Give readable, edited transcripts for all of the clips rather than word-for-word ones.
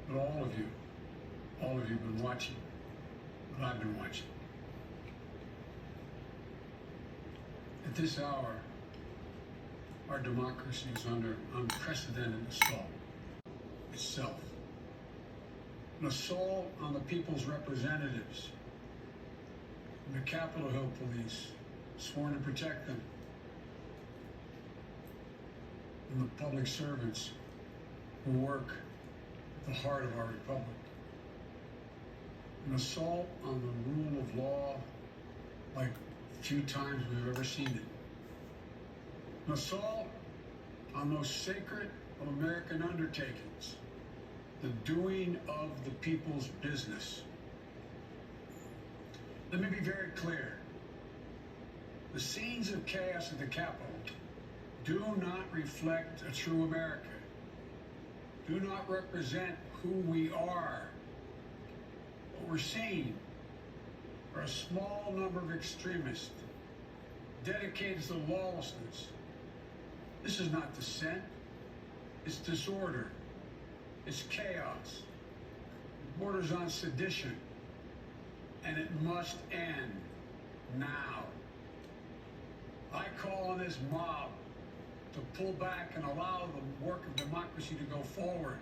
but all of you have been watching what I've been watching. At this hour, our democracy is under unprecedented assault itself. An assault on the people's representatives, the Capitol Hill police, sworn to protect them, and the public servants who work at the heart of our republic. An assault on the rule of law like few times we've ever seen it. An assault on most sacred of American undertakings, the doing of the people's business. Let me be very clear. The scenes of chaos at the Capitol do not reflect a true America, do not represent who we are. What we're seeing are a small number of extremists dedicated to lawlessness. This is not dissent, it's disorder, it's chaos, it borders on sedition, and it must end now. I call on this mob to pull back and allow the work of democracy to go forward.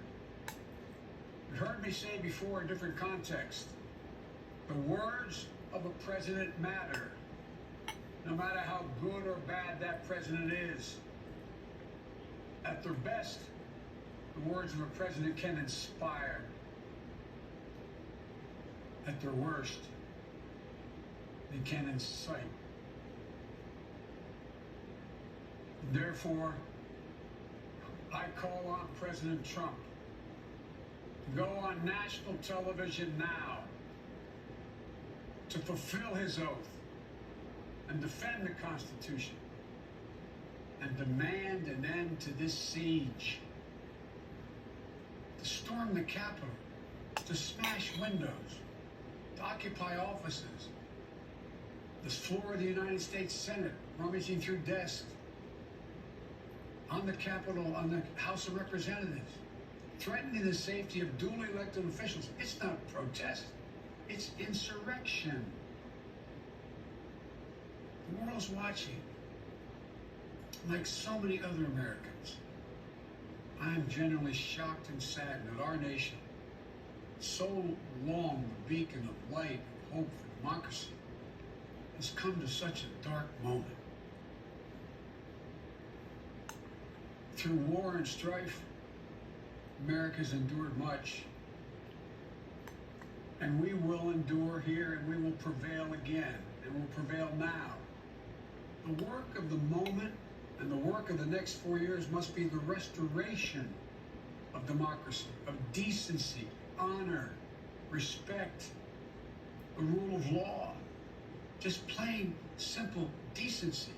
You've heard me say before in different contexts, the words of a president matter, no matter how good or bad that president is. At their best, the words of a president can inspire. At their worst, they can incite. Therefore, I call on President Trump to go on national television now to fulfill his oath and defend the Constitution and demand an end to this siege, to storm the Capitol, to smash windows, to occupy offices, the floor of the United States Senate, rummaging through desks, on the Capitol, on the House of Representatives, threatening the safety of duly elected officials. It's not a protest, it's insurrection. The world's watching. Like so many other Americans, I am genuinely shocked and saddened that our nation, so long the beacon of light and hope for democracy, has come to such a dark moment. Through war and strife, America's endured much. And we will endure here, and we will prevail again, and will prevail now. The work of the moment and the work of the next 4 years must be the restoration of democracy, of decency, honor, respect, the rule of law, just plain, simple decency.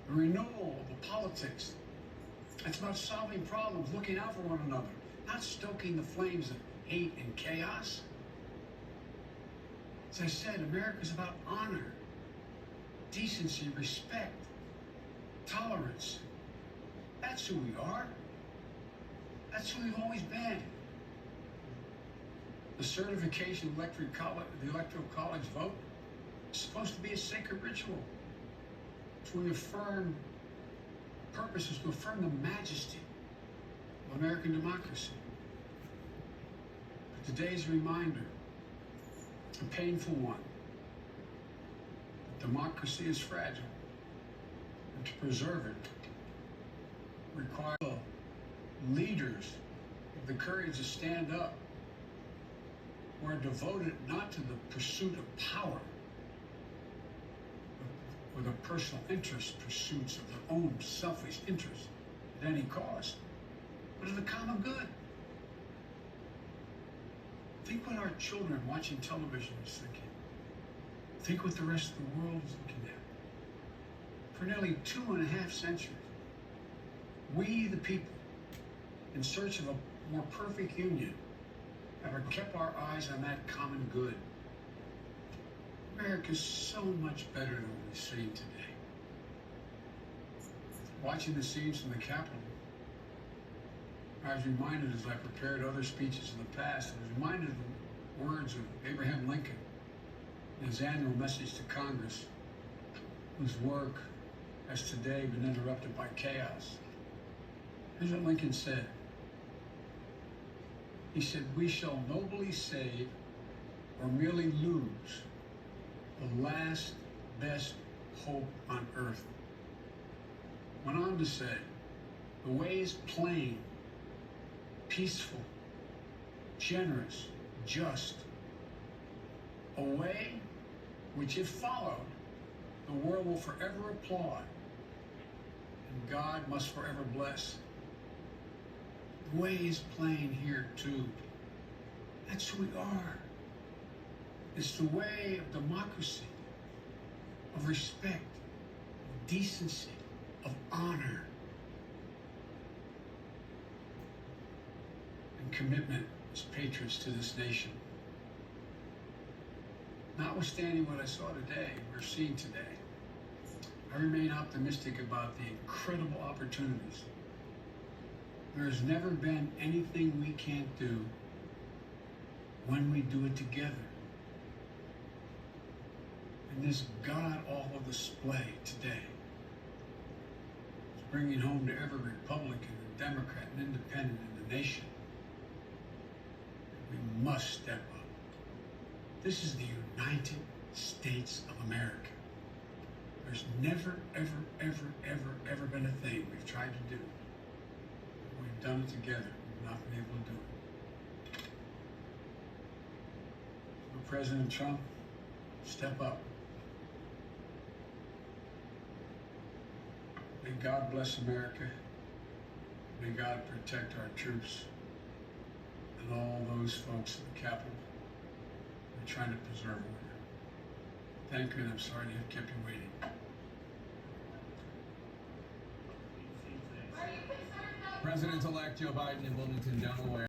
The renewal of the politics. It's about solving problems, looking out for one another, not stoking the flames of hate and chaos. As I said, America is about honor, decency, respect, tolerance. That's who we are. That's who we've always been. The certification of the Electoral College vote is supposed to be a sacred ritual to affirm purposes, to affirm the majesty of American democracy. But today's a reminder, a painful one, that democracy is fragile, and to preserve it requires leaders with the courage to stand up, who are devoted not to the pursuit of power, or the personal interest pursuits of their own selfish interests at any cost, but of the common good. Think what our children watching television is thinking. Think what the rest of the world is looking at. For nearly 2.5 centuries, we, the people, in search of a more perfect union, have kept our eyes on that common good. America's so much better than what we've seen today. Watching the scenes from the Capitol, I was reminded as I prepared other speeches in the past, I was reminded of the words of Abraham Lincoln in his annual message to Congress, whose work has today been interrupted by chaos. Here's what Lincoln said. He said, "We shall nobly save or merely lose the last best hope on earth." Went on to say, "The way is plain, peaceful, generous, just. A way which, if followed, the world will forever applaud, and God must forever bless. The way is plain here, too. That's who we are. It's the way of democracy, of respect, of decency, of honor, and commitment as patriots to this nation. Notwithstanding what I saw today, we're seeing today, I remain optimistic about the incredible opportunities. There has never been anything we can't do when we do it together. And this god-awful display today is bringing home to every Republican and Democrat and Independent in the nation. We must step up. This is the United States of America. There's never, ever, ever, ever, ever been a thing we've tried to do. We've done it together. We've not been able to do it. So President Trump, step up. May God bless America. May God protect our troops and all those folks in the Capitol who are trying to preserve order. Thank you, and I'm sorry to have kept you waiting. President-elect Joe Biden in Wilmington, Delaware.